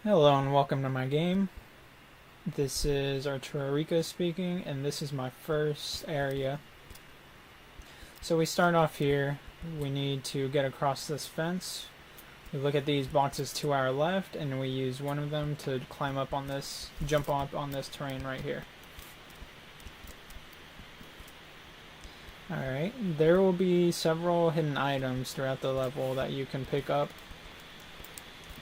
Hello and welcome to my game. This is Arturo Rico speaking, and this is my first area. So we start off here. We need to get across this fence. We look at these boxes to our left, and we use one of them to climb up on this, jump up on this terrain right here. Alright, there will be several hidden items throughout the level that you can pick up.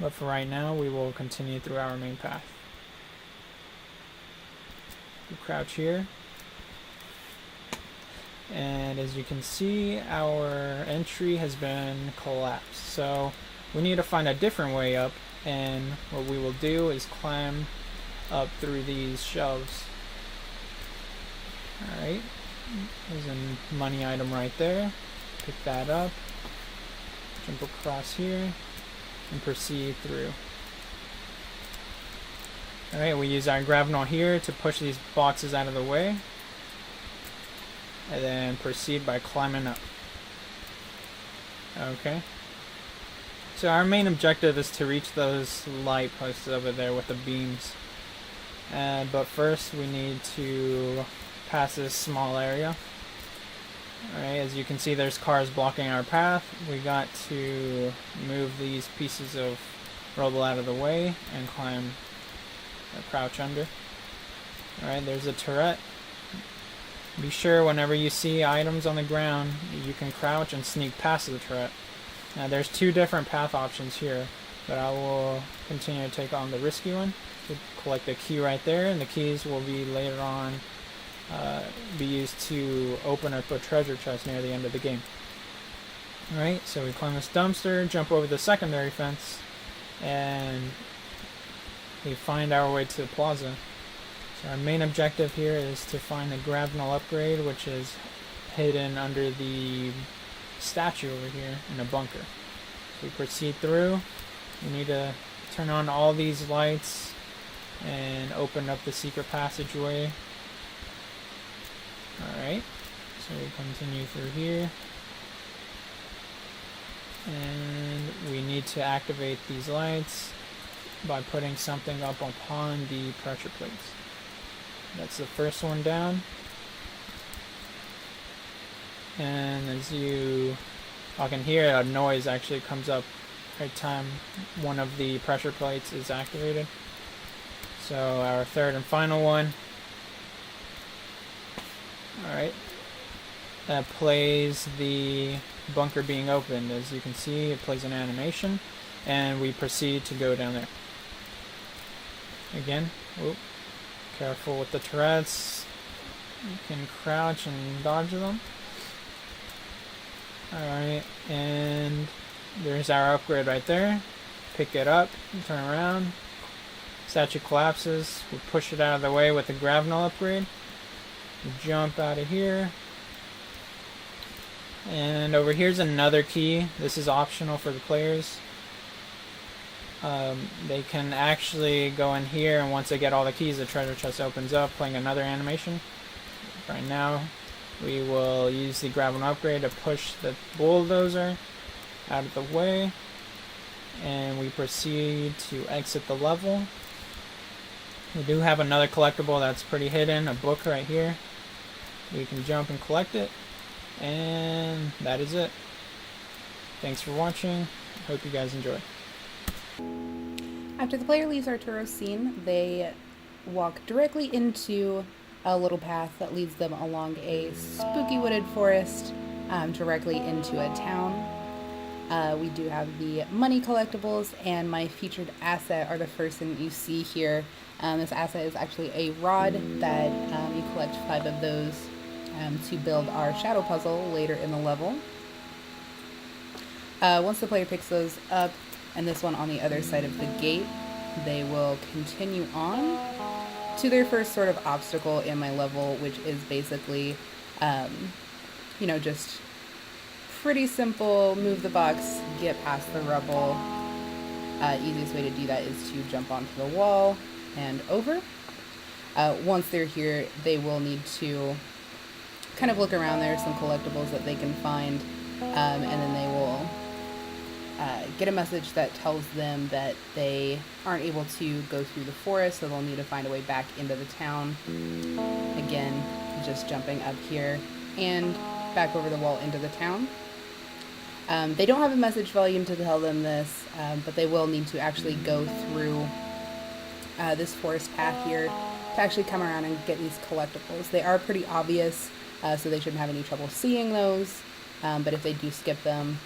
But for right now, we will continue through our main path. We crouch here. And as you can see, our entry has been collapsed. So we need to find a different way up. And what we will do is climb up through these shelves. Alright. There's a money item right there. Pick that up. Jump across here. And proceed through. Alright, we use our grapnel here to push these boxes out of the way. And then proceed by climbing up. Okay. So our main objective is to reach those light posts over there with the beams. But first we need to pass this small area. Alright, as you can see, there's cars blocking our path. We got to move these pieces of rubble out of the way and climb or crouch under. Alright, there's a turret. Be sure whenever you see items on the ground, you can crouch and sneak past the turret. Now there's two different path options here, but I will continue to take on the risky one. To collect the key right there, and the keys will be later on be used to open up a treasure chest near the end of the game. Alright, so we climb this dumpster, jump over the secondary fence, and we find our way to the plaza. So our main objective here is to find the grapnel upgrade, which is hidden under the statue over here in a bunker. So we proceed through. We need to turn on all these lights and open up the secret passageway. Alright, so we continue through here. And we need to activate these lights by putting something up upon the pressure plates. That's the first one down. And as you can hear, a noise actually comes up every time one of the pressure plates is activated. So our third and final one. Alright, that plays the bunker being opened. As you can see, it plays an animation, and we proceed to go down there. Again, whoop, careful with the turrets. You can crouch and dodge them. Alright, and there's our upgrade right there. Pick it up, turn around. Statue collapses. We push it out of the way with the grapnel upgrade. Jump out of here, and over here's another key. This is optional for the players. They can actually go in here, and once they get all the keys, the treasure chest opens up, playing another animation. Right now we will use the grapnel upgrade to push the bulldozer out of the way, and we proceed to exit the level. We do have another collectible that's pretty hidden, a book right here. We can jump and collect it, and that is it. Thanks for watching. Hope you guys enjoy. After the player leaves Arturo's scene, they walk directly into a little path that leads them along a spooky wooded forest directly into a town. We do have the money collectibles, and my featured asset are the first thing that you see here. This asset is actually a rod that you collect 5 of those to build our shadow puzzle later in the level. Once the player picks those up, and this one on the other side of the gate, they will continue on to their first sort of obstacle in my level, which is basically, just pretty simple. Move the box, get past the rubble. Easiest way to do that is to jump onto the wall and over. Once they're here, they will need to kind of look around. There are some collectibles that they can find, and then they will get a message that tells them that they aren't able to go through the forest, so they'll need to find a way back into the town. Again, just jumping up here and back over the wall into the town. They don't have a message volume to tell them this, but they will need to actually go through this forest path here to actually come around and get these collectibles. They are pretty obvious, so they shouldn't have any trouble seeing those, but if they do skip them,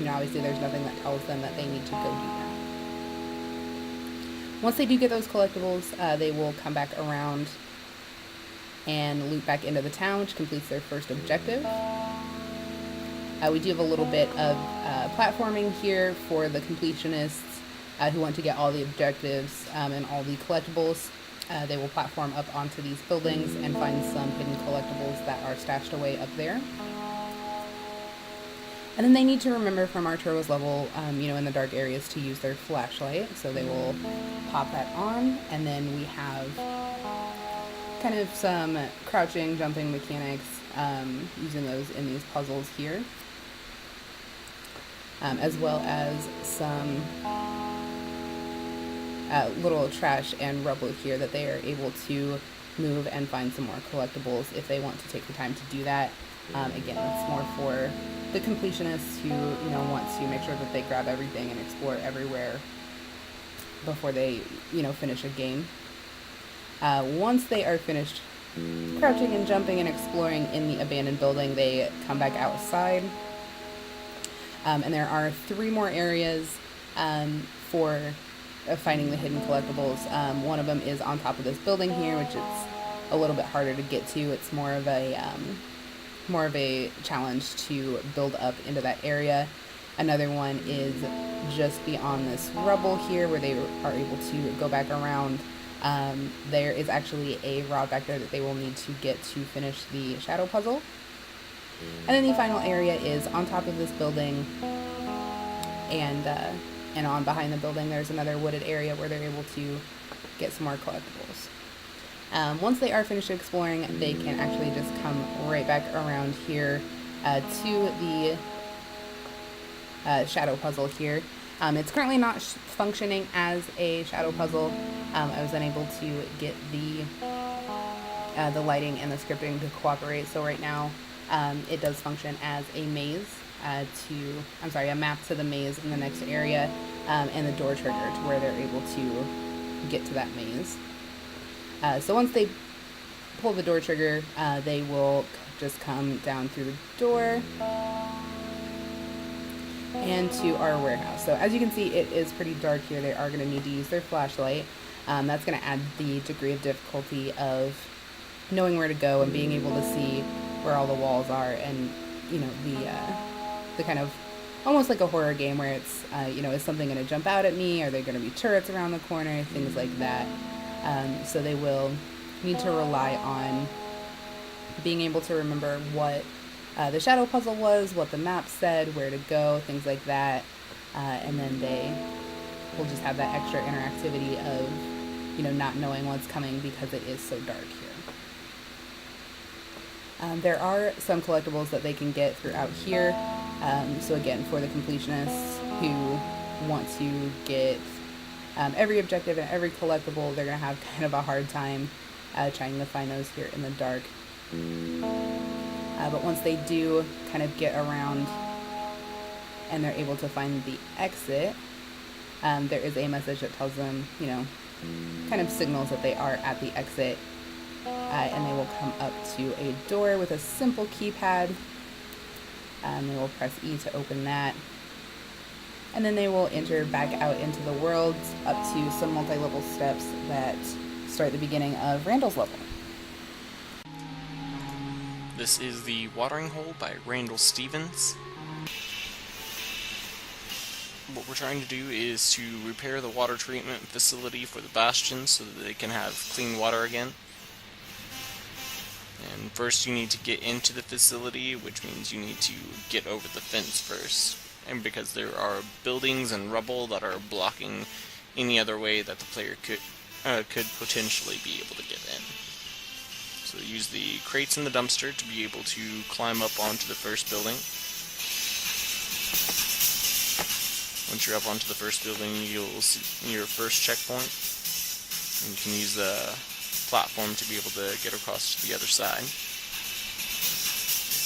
obviously there's nothing that tells them that they need to go do that. Once they do get those collectibles, they will come back around and loop back into the town, which completes their first objective. We do have a little bit of platforming here for the completionists who want to get all the objectives and all the collectibles. They will platform up onto these buildings and find some hidden collectibles that are stashed away up there. And then they need to remember from Arturo's level, in the dark areas to use their flashlight. So they will pop that on, and then we have kind of some crouching, jumping mechanics, using those in these puzzles here. As well as some little trash and rubble here that they are able to move and find some more collectibles if they want to take the time to do that. Again, it's more for the completionists who, want to make sure that they grab everything and explore everywhere before they, finish a game. Once they are finished crouching and jumping and exploring in the abandoned building, they come back outside. And there are 3 more areas for finding the hidden collectibles. One of them is on top of this building here, which is a little bit harder to get to. It's more of a challenge to build up into that area. Another one is just beyond this rubble here where they are able to go back around. There is actually a rod back there that they will need to get to finish the shadow puzzle. And then the final area is on top of this building, and on behind the building there's another wooded area where they're able to get some more collectibles. Once they are finished exploring, they can actually just come right back around here to the shadow puzzle here. It's currently not functioning as a shadow puzzle. I was unable to get the lighting and the scripting to cooperate, so right now it does function as a maze a map to the maze in the next area, and the door trigger to where they're able to get to that maze. So once they pull the door trigger, they will just come down through the door and to our warehouse. So as you can see, it is pretty dark here. They are going to need to use their flashlight. That's going to add the degree of difficulty of knowing where to go and being able to see where all the walls are, and the kind of almost like a horror game where it's is something going to jump out at me? Are there going to be turrets around the corner? Things like that. So they will need to rely on being able to remember what the shadow puzzle was, what the map said, where to go, things like that. And then they will just have that extra interactivity of, not knowing what's coming because it is so dark here. There are some collectibles that they can get throughout here. So again, for the completionists who want to get every objective and every collectible, they're going to have kind of a hard time trying to find those here in the dark. But once they do kind of get around and they're able to find the exit, there is a message that tells them, kind of signals that they are at the exit. And they will come up to a door with a simple keypad. They will press E to open that. And then they will enter back out into the world up to some multi-level steps that start at the beginning of Randall's level. This is The Watering Hole by Randall Stevens. What we're trying to do is to repair the water treatment facility for the bastions so that they can have clean water again. And first you need to get into the facility, which means you need to get over the fence first. And because there are buildings and rubble that are blocking any other way that the player could potentially be able to get in. So use the crates in the dumpster to be able to climb up onto the first building. Once you're up onto the first building, you'll see your first checkpoint, and you can use the platform to be able to get across to the other side.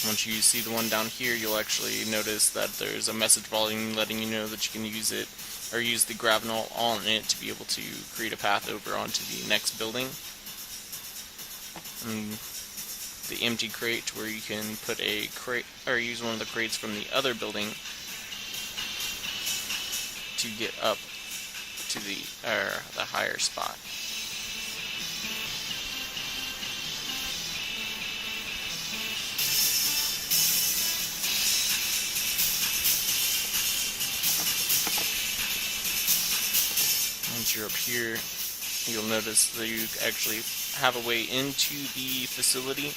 Once you see the one down here, you'll actually notice that there's a message volume letting you know that you can use it, or use the gravinol on it to be able to create a path over onto the next building. And the empty crate where you can put a crate, or use one of the crates from the other building to get up to the higher spot. Once you're up here, you'll notice that you actually have a way into the facility,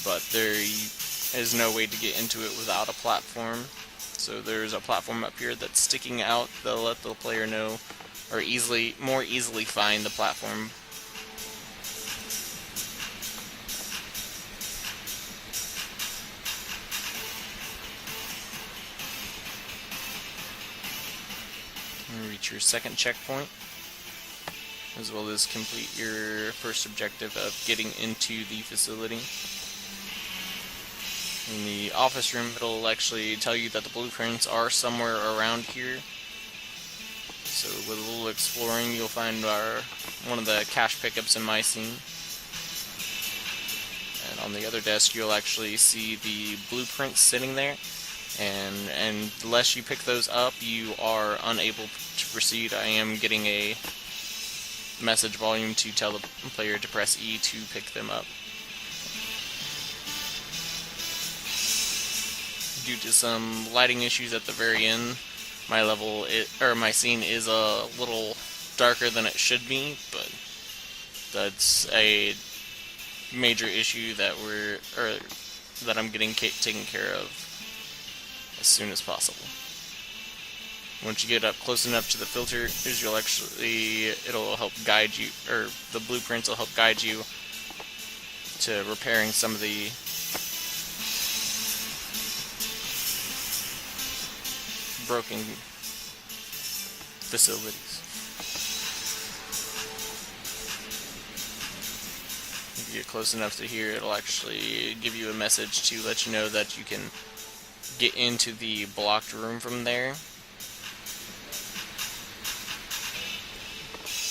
but there is no way to get into it without a platform. So there's a platform up here that's sticking out that'll let the player know, or more easily find the platform. And reach your second checkpoint, as well as complete your first objective of getting into the facility. In the office room, it'll actually tell you that the blueprints are somewhere around here. So with a little exploring, you'll find one of the cache pickups in my scene. And on the other desk, you'll actually see the blueprints sitting there. And unless you pick those up, you are unable to proceed. I am getting a message volume to tell the player to press E to pick them up. Due to some lighting issues at the very end, my scene is a little darker than it should be, but that's a major issue that I'm getting taken care of as soon as possible. Once you get up close enough to the filters, it'll help guide you, or the blueprints will help guide you to repairing some of the broken facilities. If you get close enough to here, it'll actually give you a message to let you know that you can get into the blocked room from there.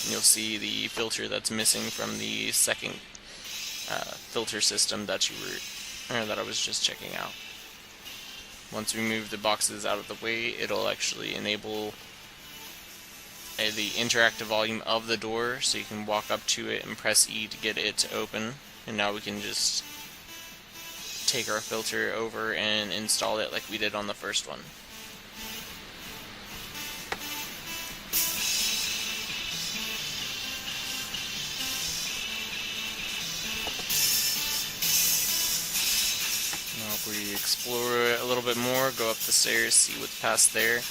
And you'll see the filter that's missing from the second filter system that I was just checking out. Once we move the boxes out of the way, it'll actually enable the interactive volume of the door, so you can walk up to it and press E to get it to open. And now we can just take our filter over and install it like we did on the first one. If we explore a little bit more, go up the stairs, see what's past there,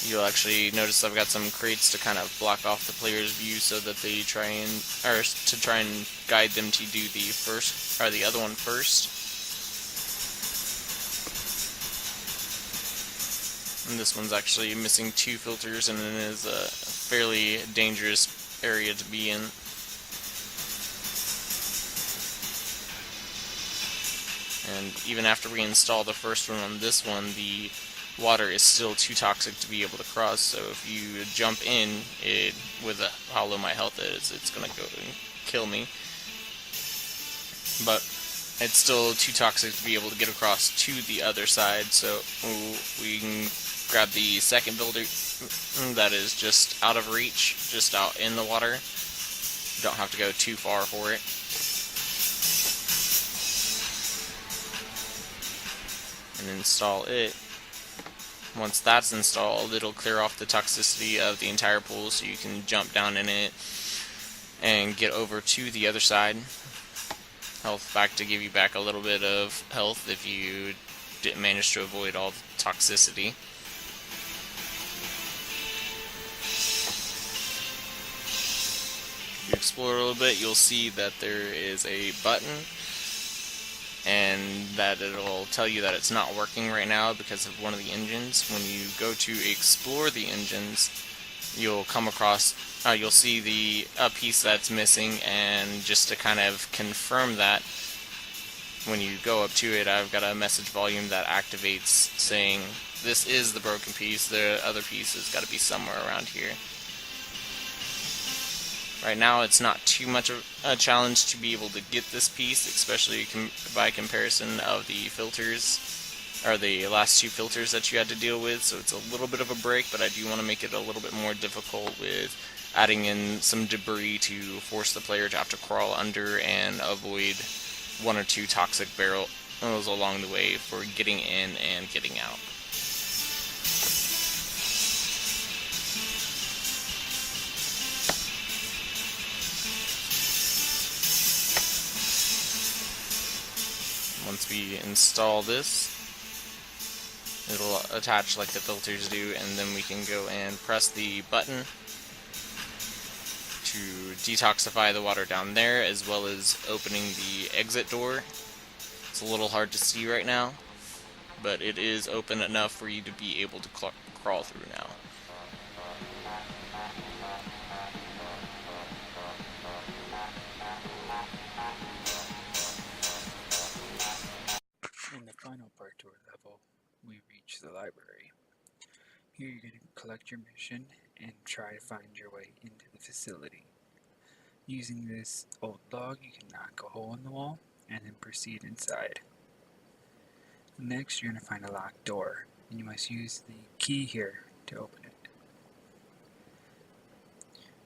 you'll actually notice I've got some crates to kind of block off the player's view so that they try and guide them to do the other one first. And this one's actually missing 2 filters, and it is a fairly dangerous area to be in. And even after we install the first one on this one, the water is still too toxic to be able to cross, so if you jump in, with how low my health is, it's going to go and kill me. But it's still too toxic to be able to get across to the other side, so we can grab the second builder that is just out of reach, just out in the water. You don't have to go too far for it. And install it. Once that's installed, it'll clear off the toxicity of the entire pool, so you can jump down in it and get over to the other side. Health back to give you back a little bit of health if you didn't manage to avoid all the toxicity. If you explore a little bit, you'll see that there is a button and that it'll tell you that it's not working right now because of one of the engines. When you go to explore the engines, you'll come across, you'll see a piece that's missing, and just to kind of confirm that, when you go up to it, I've got a message volume that activates saying, this is the broken piece, the other piece has got to be somewhere around here. Right now it's not too much of a challenge to be able to get this piece, especially by comparison of the filters, or the last two filters that you had to deal with, so it's a little bit of a break, but I do want to make it a little bit more difficult with adding in some debris to force the player to have to crawl under and avoid one or two toxic barrels along the way for getting in and getting out. Once we install this, it'll attach like the filters do, and then we can go and press the button to detoxify the water down there, as well as opening the exit door. It's a little hard to see right now, but it is open enough for you to be able to crawl through now. In the final part to our level, we reach the library. Here you're going to collect your mission and try to find your way into the facility. Using this old log, you can knock a hole in the wall and then proceed inside. Next, you're going to find a locked door, and you must use the key here to open it.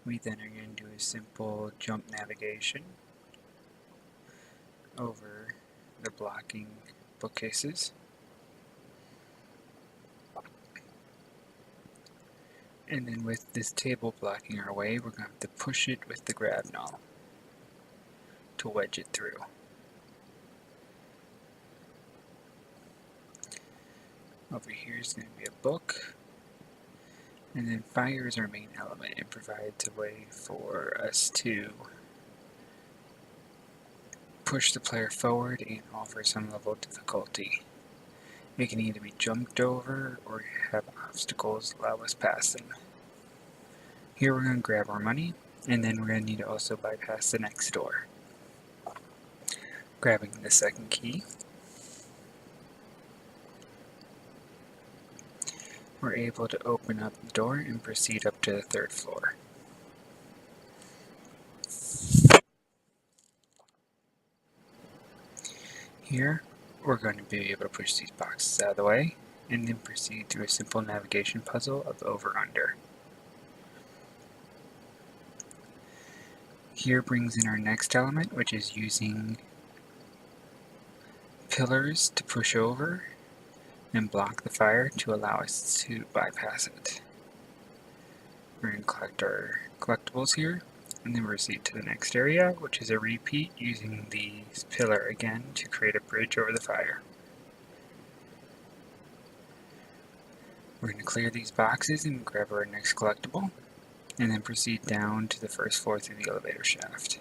We then are going to do a simple jump navigation over the blocking bookcases. And then with this table blocking our way, we're going to have to push it with the grab null to wedge it through. Over here is going to be a book. And then fire is our main element. It provides a way for us to push the player forward and offer some level of difficulty. It can either be jumped over or have obstacles allow us past them. Here we're going to grab our money, and then we're going to need to also bypass the next door. Grabbing the second key, we're able to open up the door and proceed up to the third floor. Here, we're going to be able to push these boxes out of the way, and then proceed through a simple navigation puzzle of over-under. Here brings in our next element, which is using pillars to push over and block the fire to allow us to bypass it. We're going to collect our collectibles here, and then proceed to the next area, which is a repeat using the pillar again to create a bridge over the fire. We're going to clear these boxes and grab our next collectible, and then proceed down to the first floor through the elevator shaft.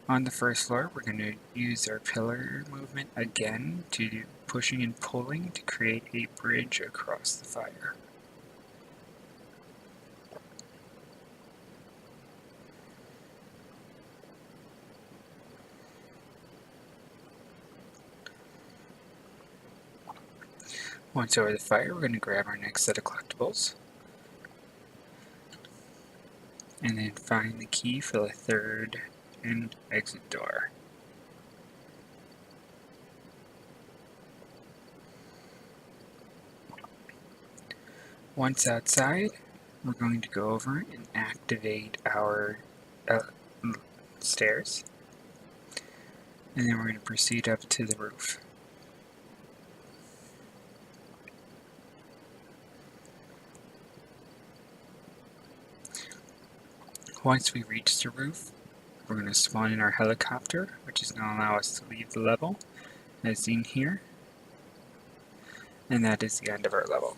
On the first floor, we're going to use our pillar movement again to do pushing and pulling to create a bridge across the fire. Once over the fire, we're going to grab our next set of collectibles, and then find the key for the third and exit door. Once outside, we're going to go over and activate our stairs, and then we're going to proceed up to the roof. Once we reach the roof, we're going to spawn in our helicopter, which is going to allow us to leave the level, as seen here. And that is the end of our level.